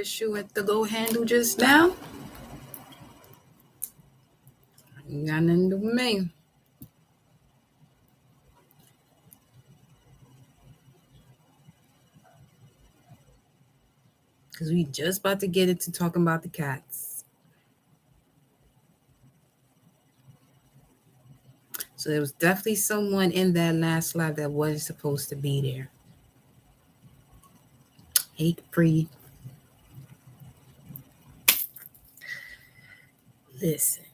issue with the Go handle just now? Ain't got nothing to do with me. Because we just about to get into talking about the cats. So there was definitely someone in that last live that wasn't supposed to be there. Hate free. Listen.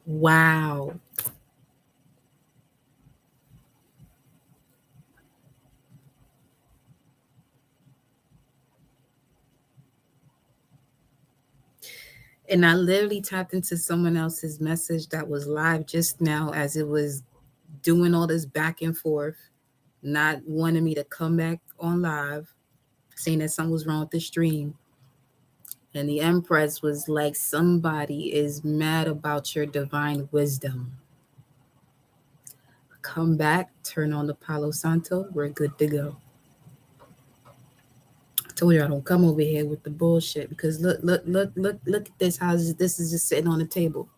Wow. And I literally tapped into someone else's message that was live just now as it was doing all this back and forth, not wanting me to come back on live, saying that something was wrong with the stream. And the Empress was like, somebody is mad about your divine wisdom. Come back, turn on the Palo Santo, we're good to go. I told you I don't come over here with the bullshit because look at this. How this is just sitting on the table.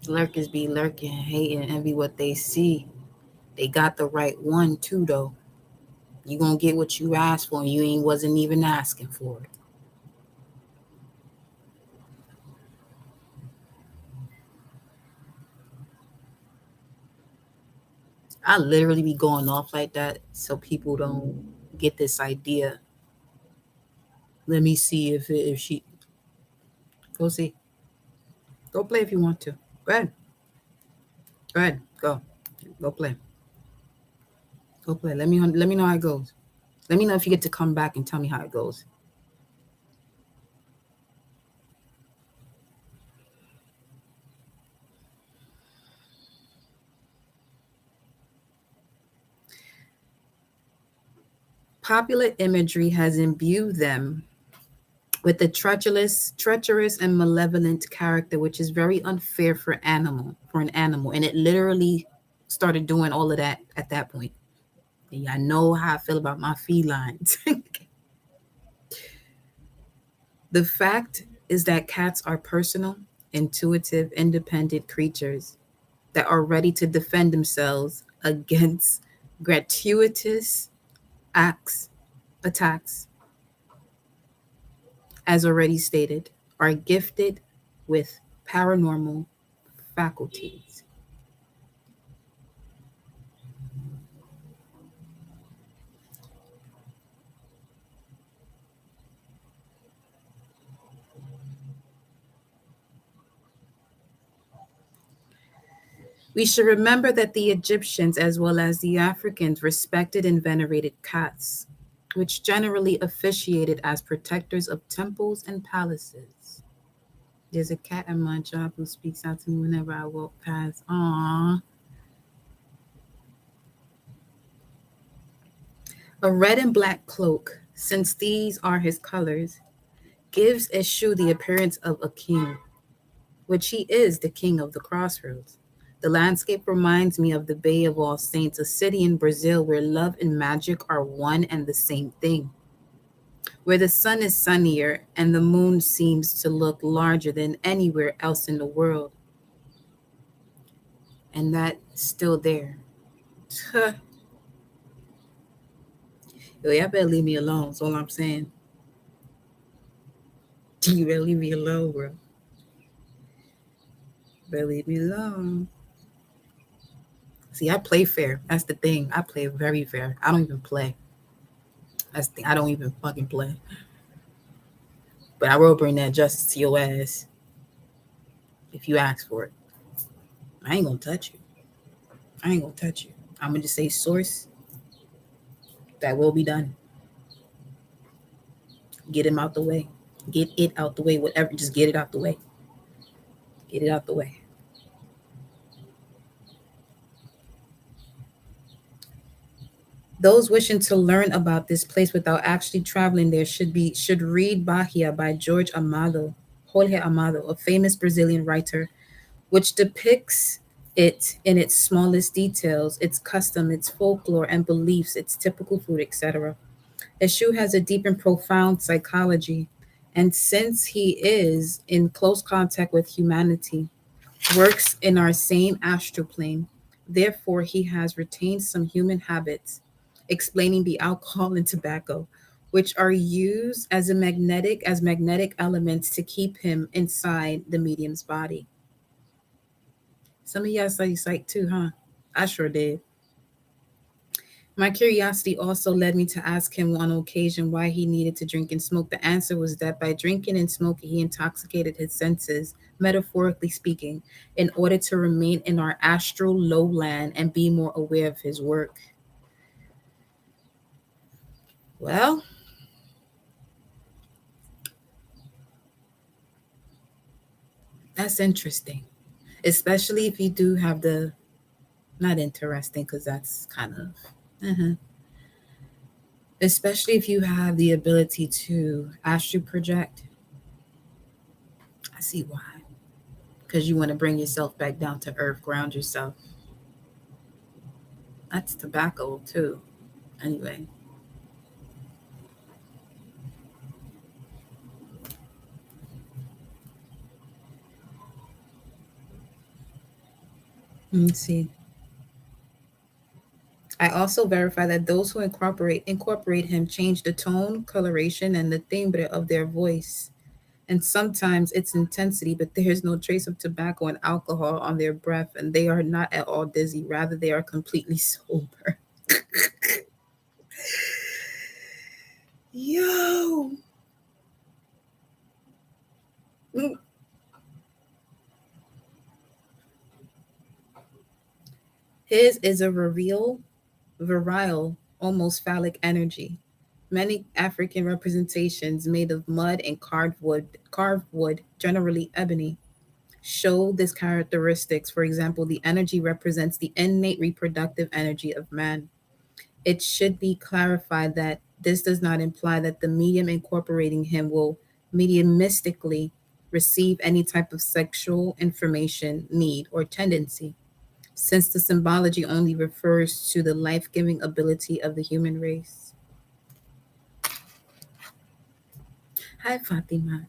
Lurkers be lurking, hating, envy what they see. They got the right one too, though. You gonna get what you asked for, and you wasn't even asking for it. I literally be going off like that so people don't get this idea. Let me see if she go see. Go play if you want to. Go ahead. Go ahead. Go. Go play. Go play. Let me know how it goes. Let me know if you get to come back and tell me how it goes. Popular imagery has imbued them with a treacherous and malevolent character, which is very unfair for an animal. And it literally started doing all of that at that point. And I know how I feel about my felines. The fact is that cats are personal, intuitive, independent creatures that are ready to defend themselves against gratuitous attacks, as already stated, are gifted with paranormal faculties. We should remember that the Egyptians, as well as the Africans, respected and venerated cats, which generally officiated as protectors of temples and palaces. There's a cat at my job who speaks out to me whenever I walk past. Aww. A red and black cloak, since these are his colors, gives Eshu the appearance of a king, which he is the king of the crossroads. The landscape reminds me of the Bay of All Saints, a city in Brazil where love and magic are one and the same thing, where the sun is sunnier and the moon seems to look larger than anywhere else in the world. And that's still there. Yo, y'all better leave me alone. That's all I'm saying. You better leave me alone, bro. Better leave me alone. See, I play fair. That's the thing. I play very fair. I don't even play. That's the thing. I don't even fucking play. But I will bring that justice to your ass if you ask for it. I ain't gonna touch you. I ain't gonna touch you. I'm gonna just say source. That will be done. Get him out the way. Get it out the way. Whatever. Just get it out the way. Get it out the way. Those wishing to learn about this place without actually traveling there should read Bahia by Jorge Amado, a famous Brazilian writer, which depicts it in its smallest details, its custom, its folklore and beliefs, its typical food, etc. Eshu has a deep and profound psychology, and since he is in close contact with humanity, works in our same astral plane. Therefore, he has retained some human habits, explaining the alcohol and tobacco, which are used as magnetic elements to keep him inside the medium's body. Some of y'all study psych too, huh? I sure did. My curiosity also led me to ask him on occasion why he needed to drink and smoke. The answer was that by drinking and smoking, he intoxicated his senses, metaphorically speaking, in order to remain in our astral lowland and be more aware of his work. Well, that's interesting, especially if you do have the not interesting because that's kind of, especially if you have the ability to astral project. I see why. Because you want to bring yourself back down to earth, ground yourself. That's tobacco too. Anyway, let me see. I also verify that those who incorporate him change the tone, coloration, and the timbre of their voice, and sometimes its intensity. But there is no trace of tobacco and alcohol on their breath, and they are not at all dizzy. Rather, they are completely sober. Yo, mm. His is a virile, almost phallic energy. Many African representations made of mud and carved wood, generally ebony, show this characteristics. For example, the energy represents the innate reproductive energy of man. It should be clarified that this does not imply that the medium incorporating him will mediumistically receive any type of sexual information, need, or tendency, since the symbology only refers to the life giving ability of the human race. Hi, Fatima.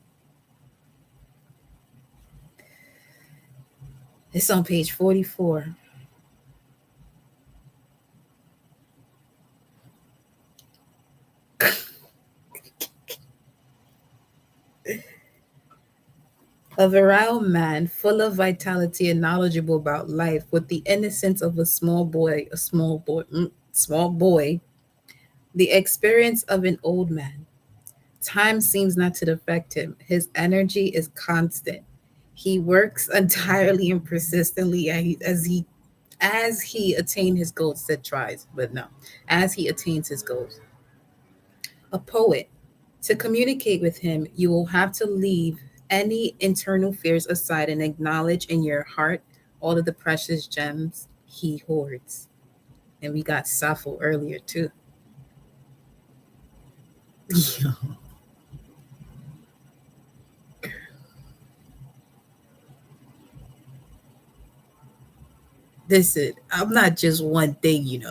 It's on page 44. A virile man, full of vitality and knowledgeable about life, with the innocence of small boy, the experience of an old man. Time seems not to affect him. His energy is constant. He works entirely and persistently as he attain his goals. Said tries, but no, as he attains his goals. A poet. To communicate with him, you will have to leave any internal fears aside and acknowledge in your heart all of the precious gems he hoards. And we got Sappho earlier too. Listen, I'm not just one thing.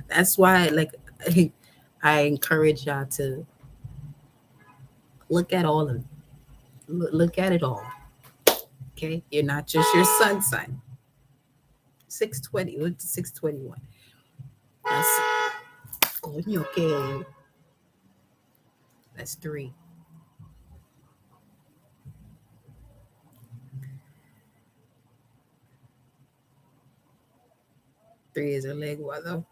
That's why, like, I encourage y'all to look at all of it. Look at it all. Okay, you're not just your sun sign. 620. Look to 621. That's coño que. That's three. Three is a legua though.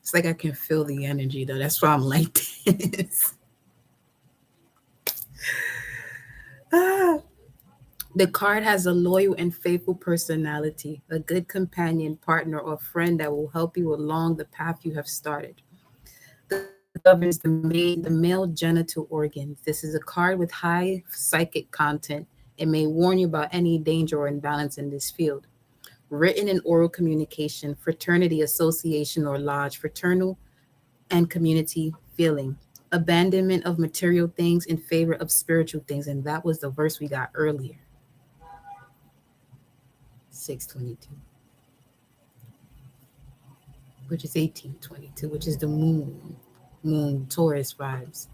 It's like I can feel the energy though. That's why I'm like this. Ah. The card has a loyal and faithful personality, a good companion, partner, or friend that will help you along the path you have started. The card governs the male genital organs. This is a card with high psychic content. It may warn you about any danger or imbalance in this field. Written and oral communication, fraternity, association, or lodge, fraternal and community feeling, abandonment of material things in favor of spiritual things. And that was the verse we got earlier, 622, which is 1822, which is the moon, Taurus vibes.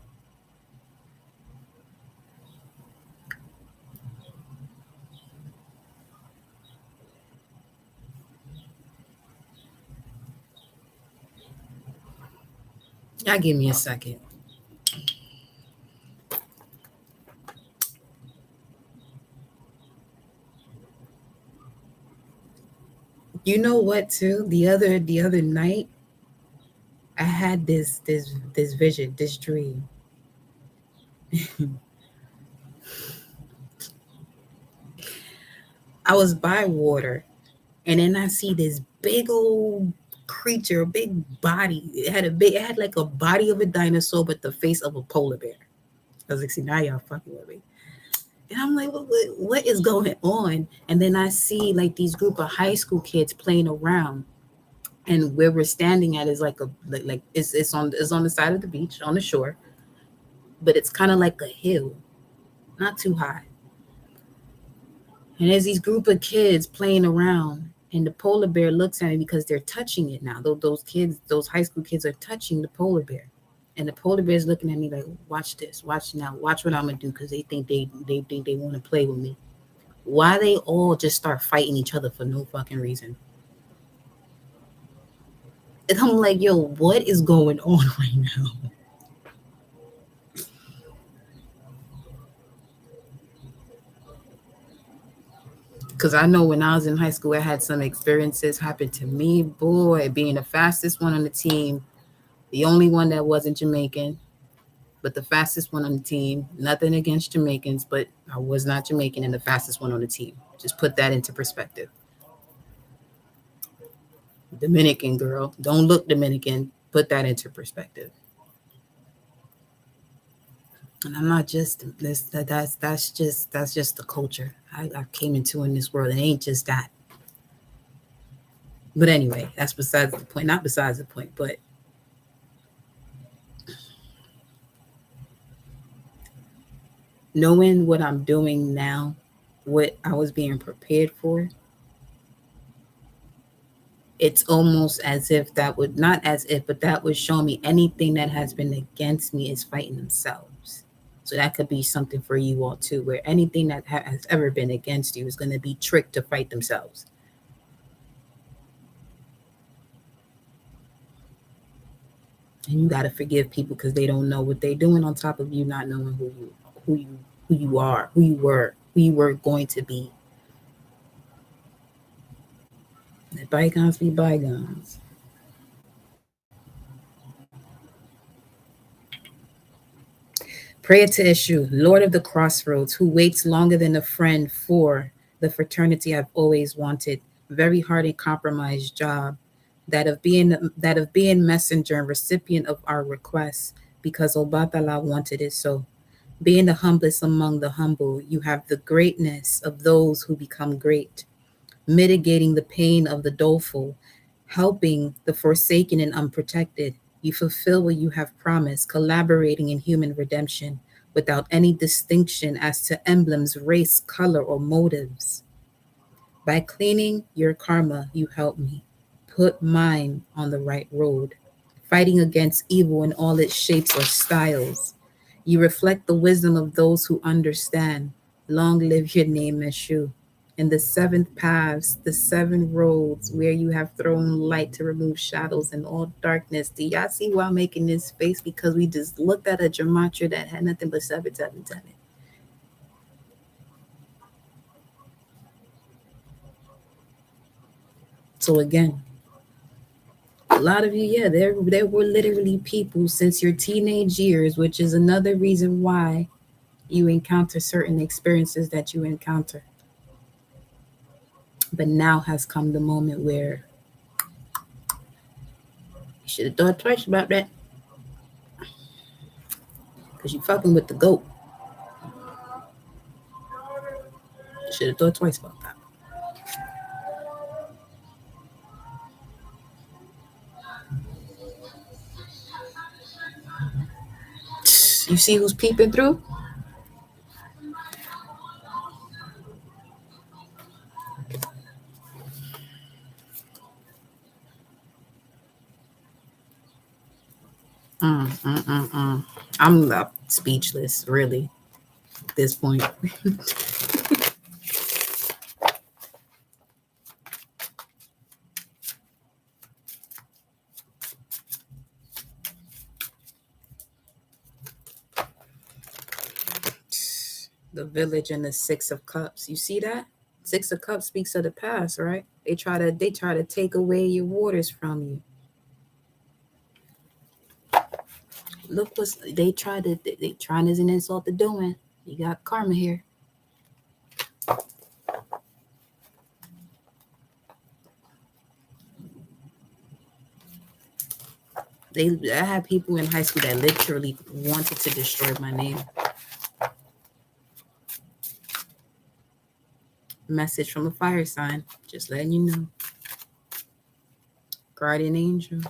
Y'all give me a second. You know what too? The other night I had this vision, this dream. I was by water and then I see this big old creature, a big body. It had like a body of a dinosaur, but the face of a polar bear. I was like, see, now y'all fucking with me. And I'm like, what is going on? And then I see like these group of high school kids playing around. And where we're standing at is like it's on the side of the beach on the shore, but it's kind of like a hill, not too high. And there's these group of kids playing around, and the polar bear looks at me because they're touching it now. Those kids, those high school kids, are touching the polar bear, and the polar bear is looking at me like, "Watch this, watch now, watch what I'm gonna do," because they want to play with me. Why they all just start fighting each other for no fucking reason? And I'm like, yo, what is going on right now? Because I know when I was in high school, I had some experiences happen to me. Boy, being the fastest one on the team, the only one that wasn't Jamaican, but the fastest one on the team. Nothing against Jamaicans, but I was not Jamaican and the fastest one on the team. Just put that into perspective. Dominican girl, don't look Dominican. Put that into perspective. And I'm not just this. That's just the culture I came into in this world. It ain't just that. But anyway, that's besides the point. Not besides the point, but knowing what I'm doing now, what I was being prepared for, it's almost as if that would not as if, but that would show me anything that has been against me is fighting themselves. So that could be something for you all too, where anything that has ever been against you is going to be tricked to fight themselves. And you got to forgive people because they don't know what they're doing. On top of you not knowing who you who you are, who you were going to be. Let bygones be bygones. Prayer to Eshu, Lord of the Crossroads, who waits longer than a friend for the fraternity I've always wanted. Very hard and compromised job. That of being messenger and recipient of our requests, because Obatala wanted it so. Being the humblest among the humble, you have the greatness of those who become great, mitigating the pain of the doleful, helping the forsaken and unprotected. You fulfill what you have promised, collaborating in human redemption without any distinction as to emblems, race, color, or motives. By cleaning your karma, you help me put mine on the right road, fighting against evil in all its shapes or styles. You reflect the wisdom of those who understand. Long live your name, Meshu. In the seventh paths, the seven roads where you have thrown light to remove shadows and all darkness. Do y'all see why I'm making this space? Because we just looked at a gematria that had nothing but 777. So again, a lot of you, yeah, there were literally people since your teenage years, which is another reason why You encounter certain experiences that you encounter. But now has come the moment where you should have thought twice about that because you fucking with the goat. You should have thought twice about that. You see who's peeping through? Mm, mm, mm, mm. I'm speechless, really, at this point. The village and the Six of Cups. You see that? Six of Cups speaks of the past, right? They try to take away your waters from you. Look what they trying as an insult to doing. You got karma here. I had people in high school that literally wanted to destroy my name. Message from a fire sign, just letting you know. Guardian angel.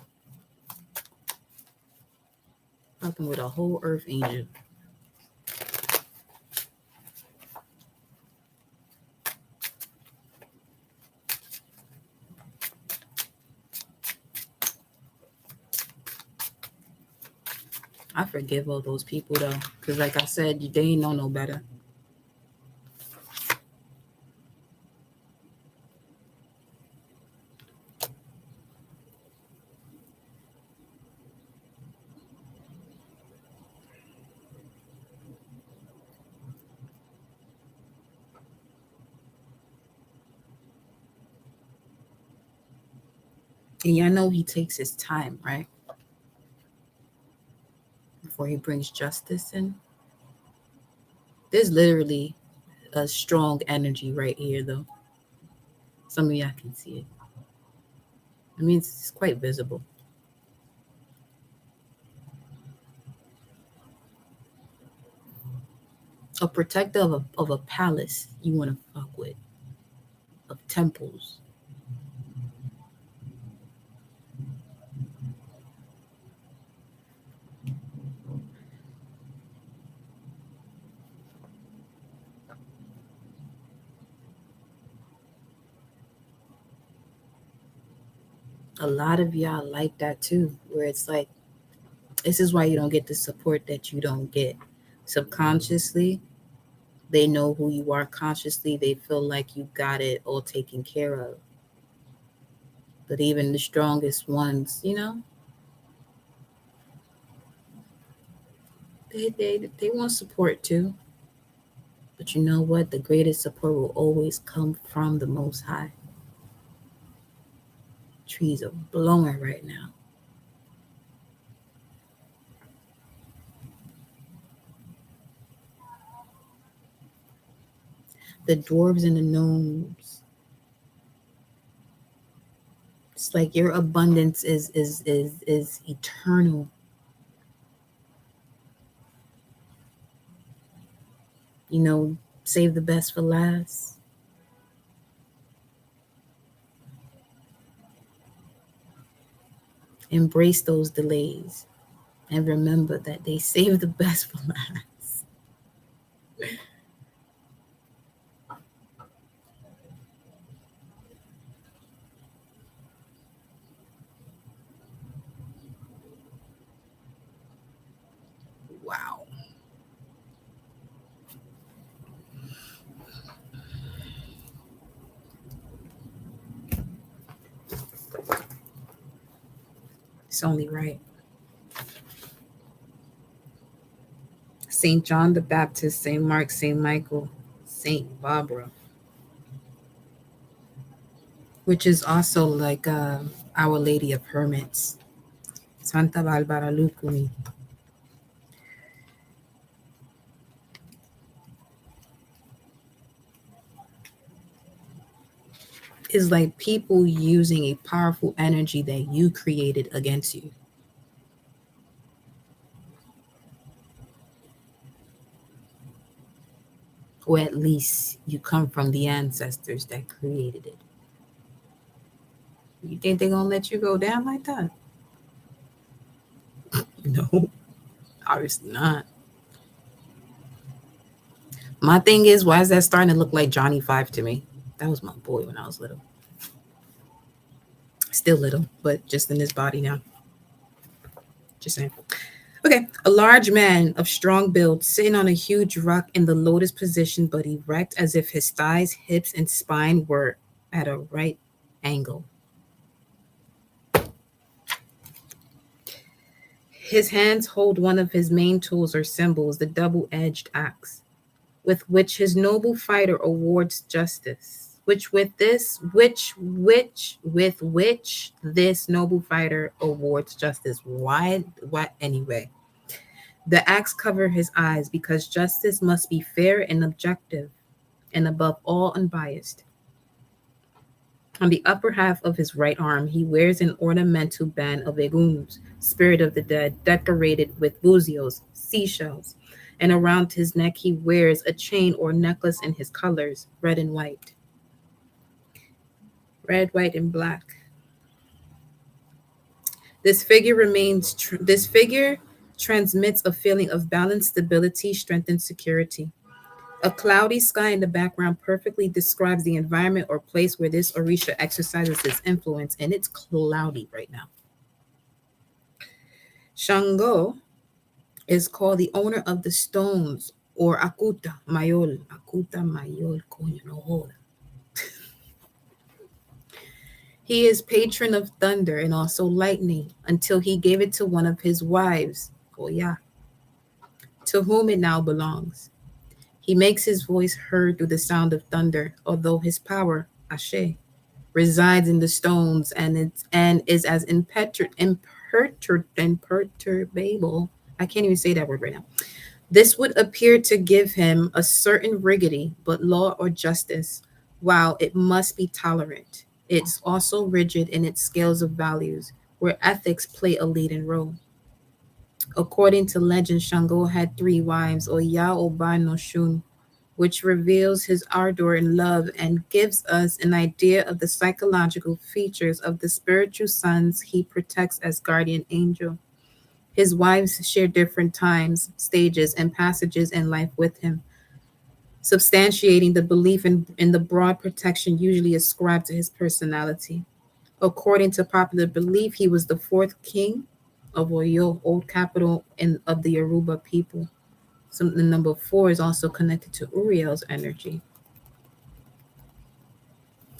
Fucking with a whole earth angel. I forgive all those people though, because like I said, they ain't know no better. And y'all know he takes his time, right? Before he brings justice in. There's literally a strong energy right here, though. Some of y'all can see it. I mean, it's quite visible. A protector of a palace you want to fuck with, of temples. A lot of y'all like that too, where it's like, this is why you don't get the support that you don't get. Subconsciously, they know who you are. Consciously, they feel like you got it all taken care of. But even the strongest ones, they want support too. But you know what? The greatest support will always come from the Most High. Trees are blowing right now. The dwarves and the gnomes. It's like your abundance is eternal. Save the best for last. Embrace those delays and remember that they save the best for last. Wow. It's only right. St. John the Baptist, St. Mark, St. Michael, St. Barbara, which is also like Our Lady of Hermits, Santa Barbara Lucumi. is like people using a powerful energy that you created against you, or at least you come from the ancestors that created it. You think they're gonna let you go down like that? No, obviously not. My thing is, why is that starting to look like Johnny Five to me? That was my boy when I was little. Still little, but just in this body now. Just saying. Okay, a large man of strong build sitting on a huge rock in the lotus position, but erect as if his thighs, hips, and spine were at a right angle. His hands hold one of his main tools or symbols, the double edged axe, with which his noble fighter awards justice. Which this noble fighter awards justice. Why? What anyway? The axe cover his eyes because justice must be fair and objective, and above all unbiased. On the upper half of his right arm, he wears an ornamental band of eguns, spirit of the dead, decorated with buzios, seashells, and around his neck he wears a chain or necklace in his colors, red and white. Red, white, and black. This figure transmits a feeling of balance, stability, strength, and security. A cloudy sky in the background perfectly describes the environment or place where this Orisha exercises its influence, and it's cloudy right now. Shango is called the owner of the stones, or Akuta Mayol. Akuta Mayol Konya no Hola. He is patron of thunder and also lightning until he gave it to one of his wives, Oya, to whom it now belongs. He makes his voice heard through the sound of thunder, although his power, Ashe, resides in the stones and is as imperturbable. I can't even say that word right now. This would appear to give him a certain rigidity, but law or justice, while it must be tolerant. It's also rigid in its scales of values, where ethics play a leading role. According to legend, Shango had three wives, Oya Oba no Shun, which reveals his ardor in love and gives us an idea of the psychological features of the spiritual sons he protects as guardian angel. His wives share different times, stages, and passages in life with him, substantiating the belief in the broad protection usually ascribed to his personality. According to popular belief, he was the fourth king of Oyo, old capital of the Yoruba people. So the number four is also connected to Uriel's energy.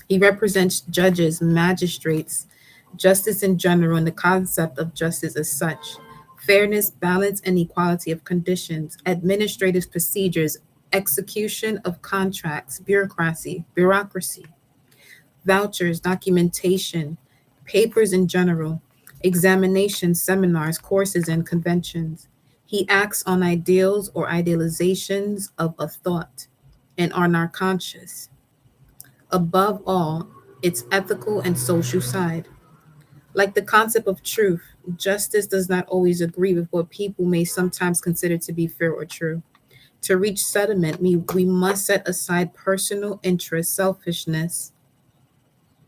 He represents judges, magistrates, justice in general, and the concept of justice as such. Fairness, balance, and equality of conditions, administrative procedures, execution of contracts, bureaucracy, vouchers, documentation, papers in general, examinations, seminars, courses, and conventions. He acts on ideals or idealizations of a thought and on our conscious. Above all, its ethical and social side. Like the concept of truth, justice does not always agree with what people may sometimes consider to be fair or true. To reach settlement, we must set aside personal interest, selfishness,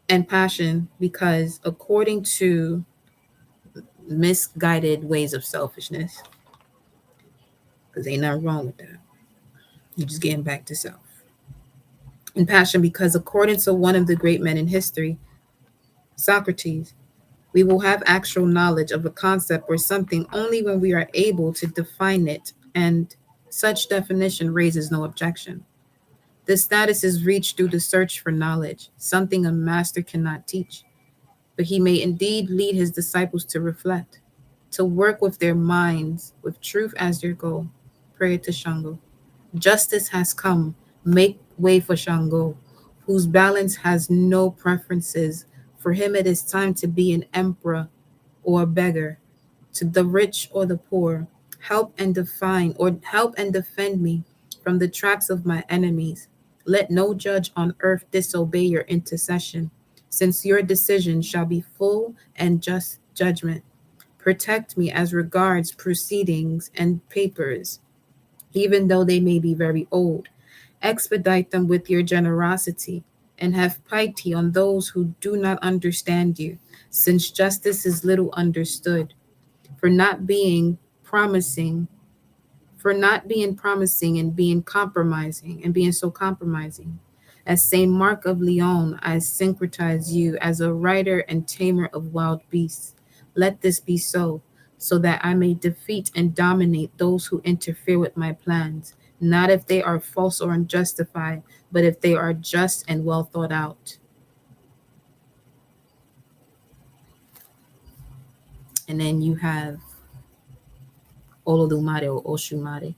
and passion because, according to misguided ways of selfishness, because ain't nothing wrong with that, you're just getting back to self. And passion because, according to one of the great men in history, Socrates, we will have actual knowledge of a concept or something only when we are able to define it, and such definition raises no objection. This status is reached through the search for knowledge, something a master cannot teach, but he may indeed lead his disciples to reflect, to work with their minds, with truth as their goal. Prayer to Shango. Justice has come. Make way for Shango, whose balance has no preferences. For him, it is time to be an emperor or a beggar, to the rich or the poor. Help and defend me from the traps of my enemies. Let no judge on earth disobey your intercession, since your decision shall be full and just judgment. Protect me as regards proceedings and papers, even though they may be very old. Expedite them with your generosity, and have pity on those who do not understand you, since justice is little understood. For not being promising, for not being promising and being compromising and being so compromising. As Saint Mark of Lyon, I syncretize you as a writer and tamer of wild beasts. Let this be so, so that I may defeat and dominate those who interfere with my plans, not if they are false or unjustified, but if they are just and well thought out. And then you have Olodumare or Oshumare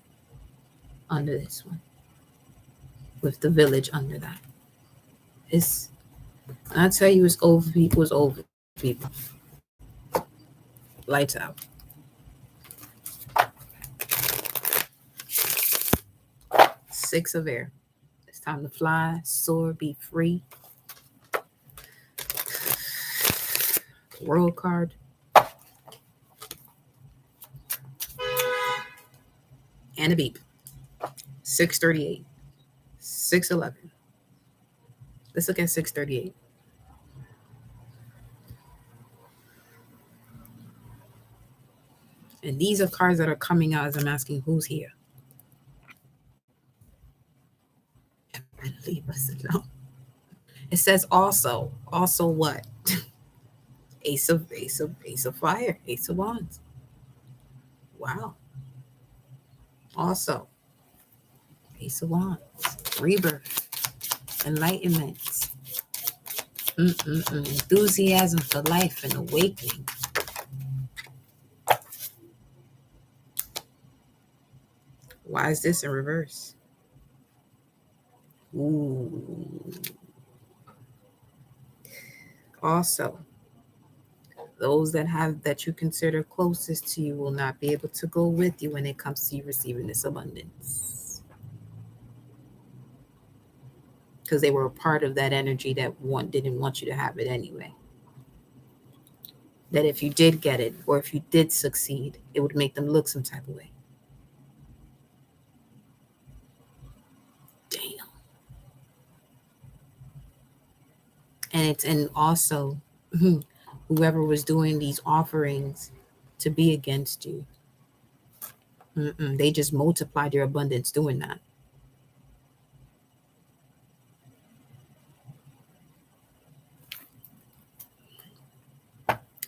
under this one, with the village under that. It's I tell you, it's over people. Lights out. Six of air. It's time to fly, soar, be free. World card. And a beep. 638. 611. Let's look at 638. And these are cards that are coming out as I'm asking who's here. And leave us alone. It says also what? Ace of fire, Ace of wands. Wow. Also, Ace of wands, rebirth, enlightenment, enthusiasm for life and awakening. Why is this in reverse? Ooh. Also, those that you consider closest to you will not be able to go with you when it comes to you receiving this abundance, because they were a part of that energy that didn't want you to have it anyway. That if you did get it, or if you did succeed, it would make them look some type of way. And also whoever was doing these offerings to be against you, they just multiplied your abundance doing that.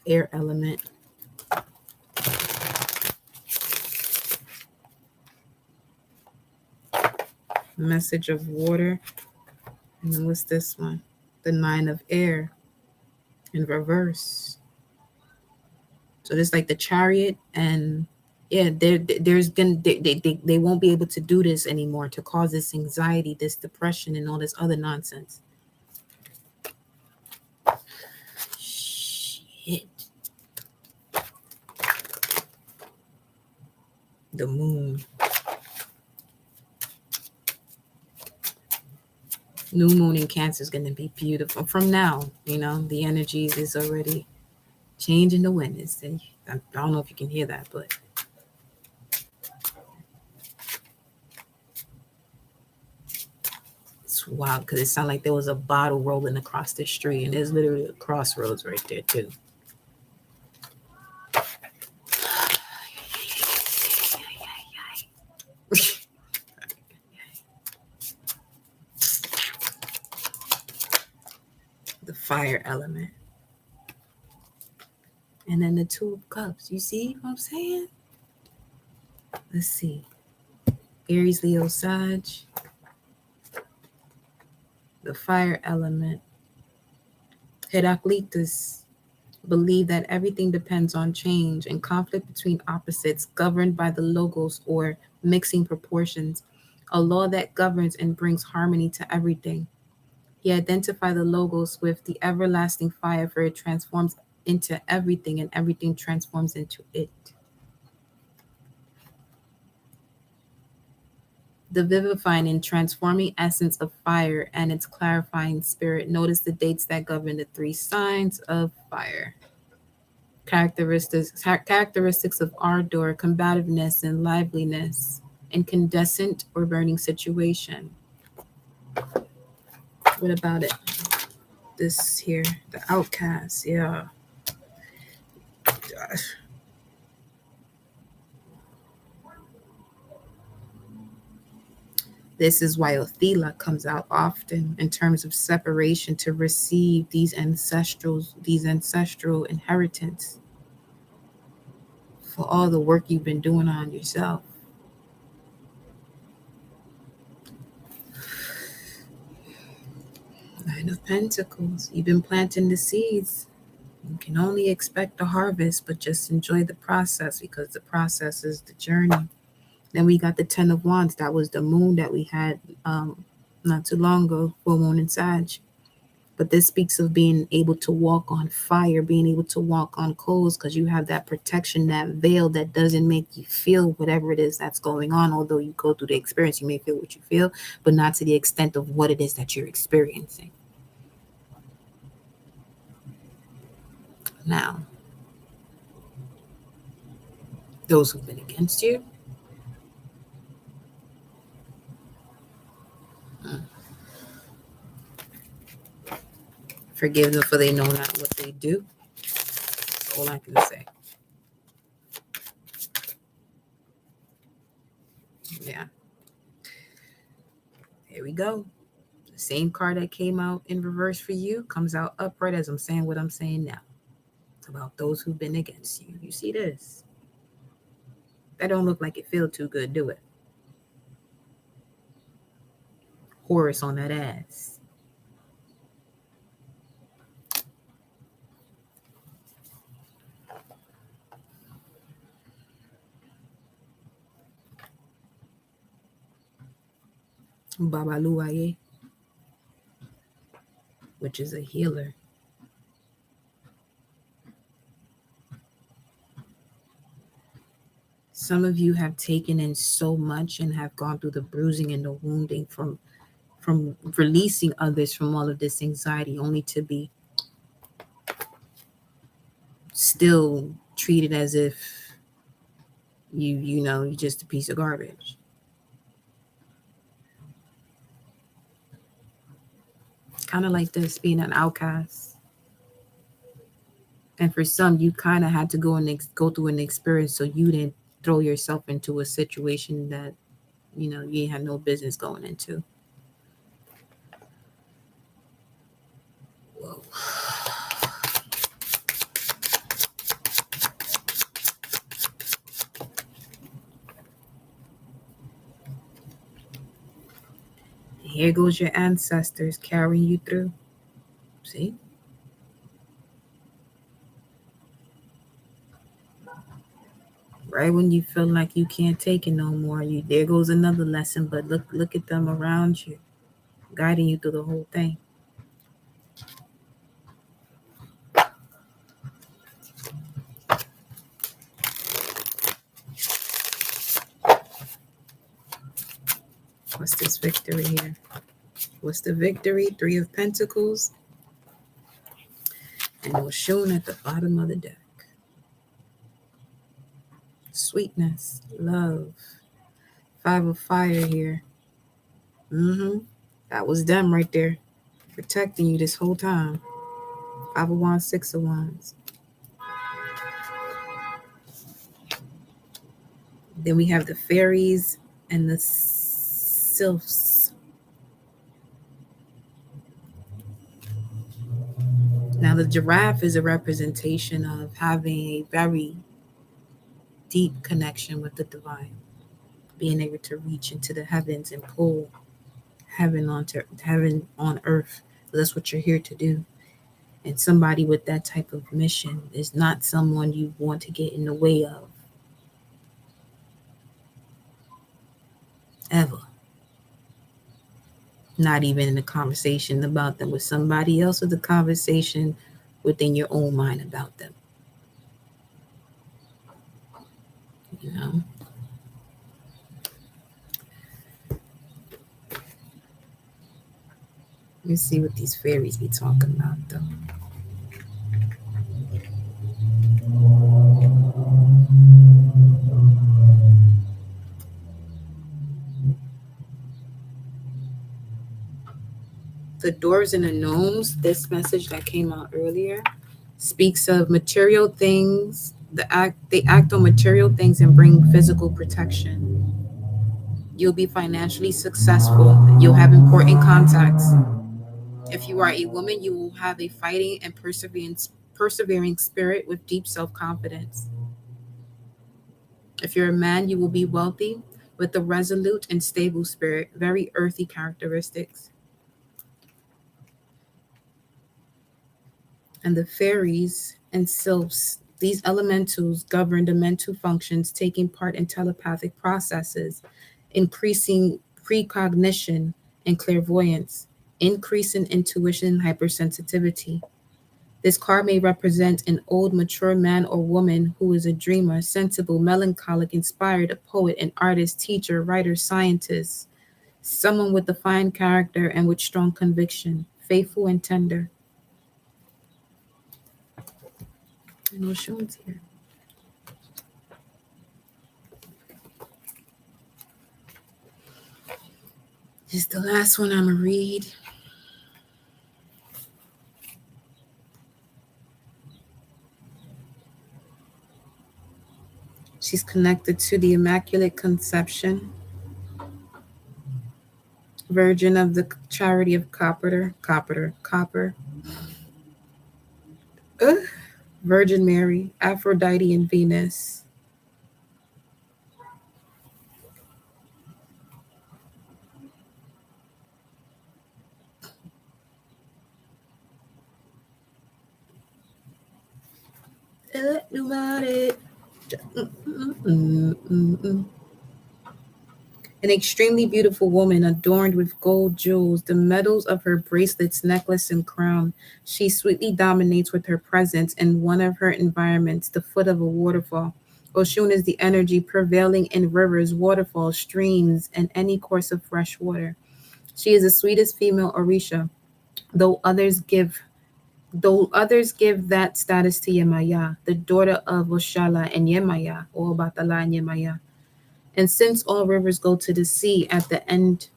Air element, message of water, and then what's this one? The 9 of air in reverse. So there's like the chariot, and yeah, there's gonna they won't be able to do this anymore, to cause this anxiety, this depression, and all this other nonsense. Shit. The moon. New moon in Cancer is going to be beautiful. From now, the energies is already changing the wind. I don't know if you can hear that, but it's wild because it sounded like there was a bottle rolling across the street, and there's literally a crossroads right there too. The fire element. And then the 2 of cups. You see what I'm saying? Let's see. Aries, Leo, Sag. The fire element. Heraclitus believed that everything depends on change and conflict between opposites governed by the logos, or mixing proportions, a law that governs and brings harmony to everything. He identified the logos with the everlasting fire, for it transforms into everything and everything transforms into it. the vivifying and transforming essence of fire and its clarifying spirit. Notice the dates that govern the three signs of fire. Characteristics of ardor, combativeness, and liveliness. Incandescent or burning situation. What about it? This here, the outcast. Yeah. Gosh. This is why Othela comes out often in terms of separation to receive these ancestral inheritance for all the work you've been doing on yourself. Nine of Pentacles. You've been planting the seeds. You can only expect the harvest, but just enjoy the process because the process is the journey. Then we got the Ten of Wands. That was the moon that we had not too long ago, full moon in Sag. But this speaks of being able to walk on fire, being able to walk on coals, because you have that protection, that veil that doesn't make you feel whatever it is that's going on. Although you go through the experience, you may feel what you feel, but not to the extent of what it is that you're experiencing. Now, those who've been against you, forgive them for they know not what they do. That's all I can say. Yeah. Here we go. The same card that came out in reverse for you comes out upright as I'm saying what I'm saying now. About those who've been against you. You see this? That don't look like it feel too good, do it? Horus on that ass. Babaluaye, which is a healer. Some of you have taken in so much and have gone through the bruising and the wounding from releasing others from all of this anxiety, only to be still treated as if you're just a piece of garbage. Kind of like this, being an outcast. And for some, you kind of had to go through an experience so you didn't throw yourself into a situation that you had no business going into. Whoa. Here goes your ancestors carrying you through. See? Right when you feel like you can't take it no more, there goes another lesson. But look at them around you, guiding you through the whole thing. What's this victory here? What's the victory? Three of Pentacles. And Oshun at the bottom of the deck. Sweetness, love. Five of Fire here. That was them right there, protecting you this whole time. Five of Wands, Six of Wands. Then we have the fairies and the sylphs. Now the giraffe is a representation of having a very deep connection with the divine, being able to reach into the heavens and pull heaven on earth. That's what you're here to do. And somebody with that type of mission is not someone you want to get in the way of. Ever. Not even in a conversation about them with somebody else, or the conversation within your own mind about them. Let me see what these fairies be talking about, though. The dwarves and the gnomes, this message that came out earlier, speaks of material things. They act on material things and bring physical protection. You'll be financially successful. You'll have important contacts. If you are a woman, you will have a fighting and persevering spirit with deep self-confidence. If you're a man, you will be wealthy with a resolute and stable spirit, very earthy characteristics. And the fairies and sylphs, these elementals govern the mental functions, taking part in telepathic processes, increasing precognition and clairvoyance, increase in intuition and hypersensitivity. This card may represent an old, mature man or woman who is a dreamer, sensible, melancholic, inspired, a poet, an artist, teacher, writer, scientist, someone with a fine character and with strong conviction, faithful and tender. No Oshun's here. This is the last one I'm going to read. She's connected to the Immaculate Conception, Virgin of the Charity of Copper, uh, Virgin Mary, Aphrodite and Venus. An extremely beautiful woman adorned with gold jewels, the metals of her bracelets, necklace, and crown. She sweetly dominates with her presence in one of her environments, the foot of a waterfall. Oshun is the energy prevailing in rivers, waterfalls, streams, and any course of fresh water. She is the sweetest female Orisha, though others give that status to Yemaya, the daughter of Oshala and Yemaya, or Batala and Yemaya. And since all rivers go to the sea at the end,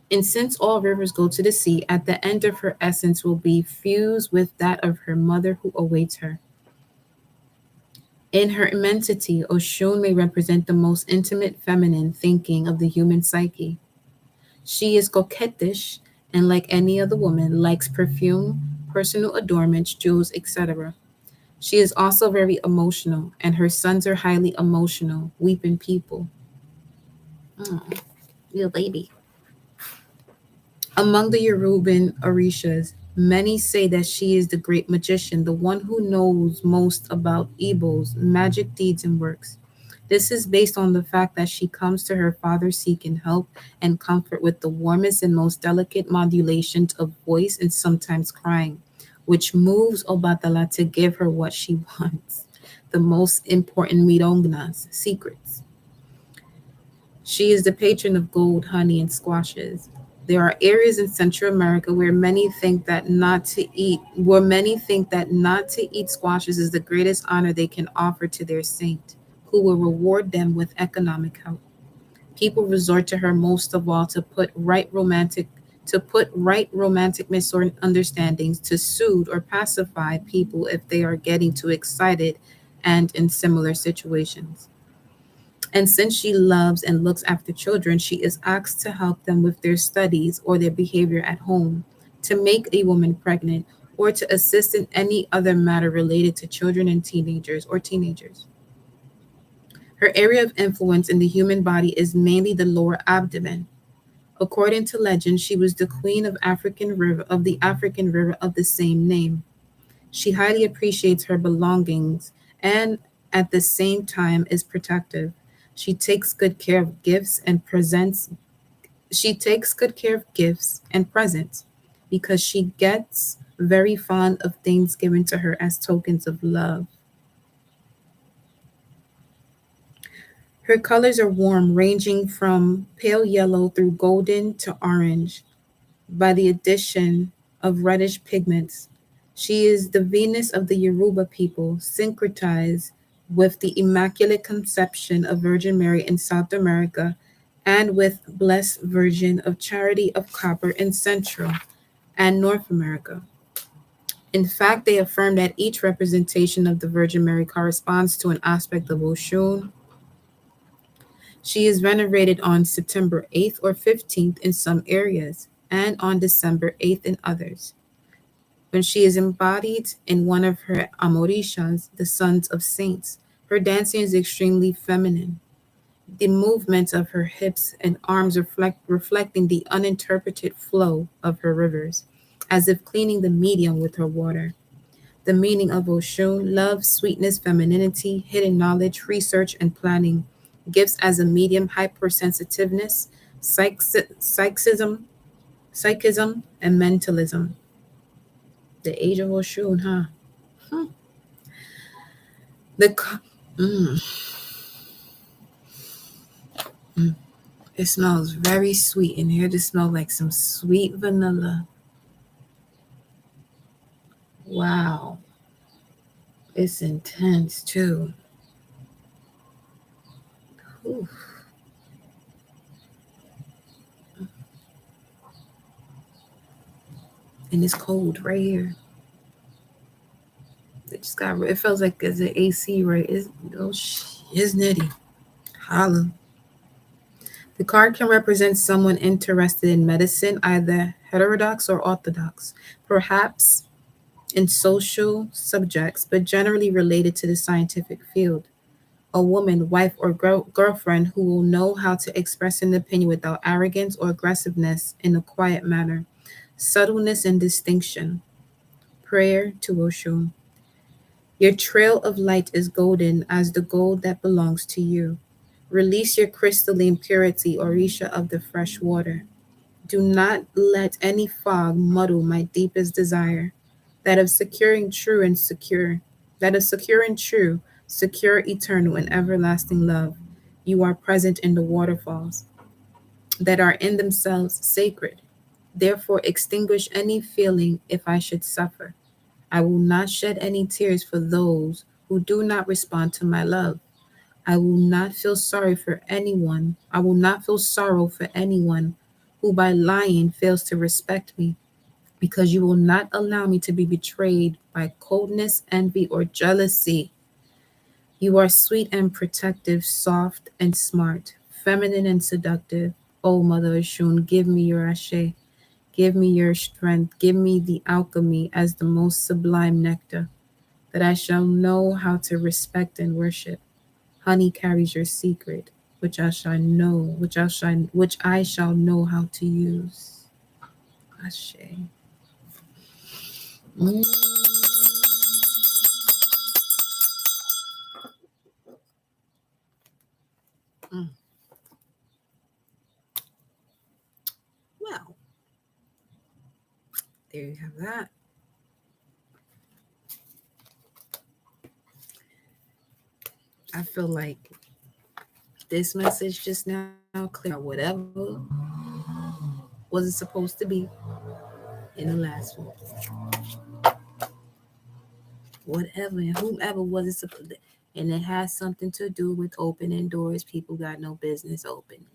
and since all rivers go to the sea, at the end of her essence will be fused with that of her mother who awaits her. In her immensity, Oshun may represent the most intimate feminine thinking of the human psyche. She is coquettish and, like any other woman, likes perfume, personal adornments, jewels, etc. She is also very emotional, and her sons are highly emotional, weeping people. Oh, little baby. Among the Yoruban Orishas, many say that she is the great magician, the one who knows most about Igbo's magic deeds and works. This is based on the fact that she comes to her father seeking help and comfort with the warmest and most delicate modulations of voice and sometimes crying, which moves Obatala to give her what she wants, the most important Mirongna's secrets. She is the patron of gold, honey, and squashes. There are areas in Central America where many think that not to eat squashes is the greatest honor they can offer to their saint, who will reward them with economic help. People resort to her most of all to put right romantic misunderstandings, to soothe or pacify people if they are getting too excited and in similar situations. And since she loves and looks after children, she is asked to help them with their studies or their behavior at home, to make a woman pregnant, or to assist in any other matter related to children and teenagers. Her area of influence in the human body is mainly the lower abdomen. According to legend, she was the queen of the African river of the same name. She highly appreciates her belongings and at the same time is protective. She takes good care of gifts and presents she takes good care of gifts and presents because she gets very fond of things given to her as tokens of love. Her colors are warm, ranging from pale yellow through golden to orange. by the addition of reddish pigments. She is the Venus of the Yoruba people, syncretized with the Immaculate Conception of Virgin Mary in South America and with Blessed Virgin of Charity of Copper in Central and North America. In fact, they affirm that each representation of the Virgin Mary corresponds to an aspect of Oshun. She is venerated on September 8th or 15th in some areas and on December 8th in others. When she is embodied in one of her Amorishas, the sons of saints, her dancing is extremely feminine. The movements of her hips and arms reflecting the uninterpreted flow of her rivers, as if cleaning the medium with her water. The meaning of Oshun: love, sweetness, femininity, hidden knowledge, research, and planning. Gifts as a medium: hypersensitiveness, psychism, and mentalism. The age of Oshun, huh? Hmm. The co- mm, mm. It smells very sweet in here. It smells like some sweet vanilla. Wow, it's intense too. Ooh. And it's cold right here. It just got. It feels like it's an AC, right? It's oh, it's nitty. Holla. The card can represent someone interested in medicine, either heterodox or orthodox, perhaps in social subjects, but generally related to the scientific field. A woman, wife, or girlfriend who will know how to express an opinion without arrogance or aggressiveness in a quiet manner. Subtleness and distinction. Prayer to Oshun. Your trail of light is golden as the gold that belongs to you. Release your crystalline purity, Orisha of the fresh water. Do not let any fog muddle my deepest desire, that of securing true and secure, that of secure and true, secure, eternal, and everlasting love. You are present in the waterfalls that are in themselves sacred. Therefore, extinguish any feeling if I should suffer. I will not shed any tears for those who do not respond to my love. I will not feel sorry for anyone. I will not feel sorrow for anyone who by lying fails to respect me, because you will not allow me to be betrayed by coldness, envy, or jealousy. You are sweet and protective, soft and smart, feminine and seductive. O Mother Ashun, give me your ashe. Give me your strength. Give me the alchemy as the most sublime nectar, that I shall know how to respect and worship. Honey carries your secret, which I shall know, which I shall know how to use. Ashe. Mm. Mm. Well, there you have that. I feel like this message just now cleared out whatever wasn't supposed to be in the last one. Whatever and whomever wasn't supposed to, and it has something to do with opening doors people got no business opening.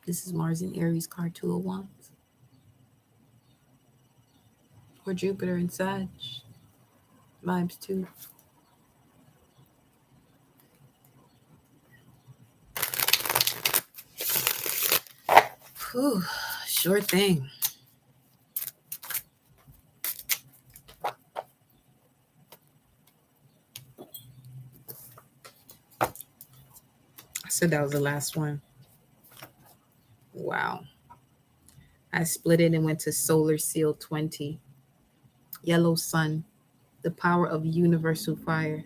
This is Mars and Aries card 2 of Wands. Or Jupiter and Sag. Vibes too. Whew, sure thing. I said that was the last one. Wow. I split it and went to Solar Seal 20. Yellow Sun, the power of universal fire.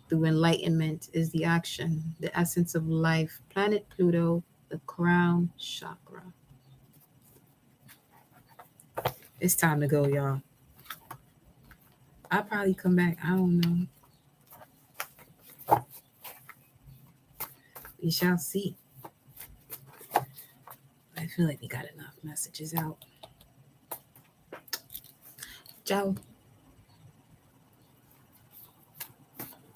Through enlightenment is the action, the essence of life. Planet Pluto, the crown chakra. It's time to go, y'all. I'll probably come back. I don't know. We shall see. feel like we got enough messages out. Ciao.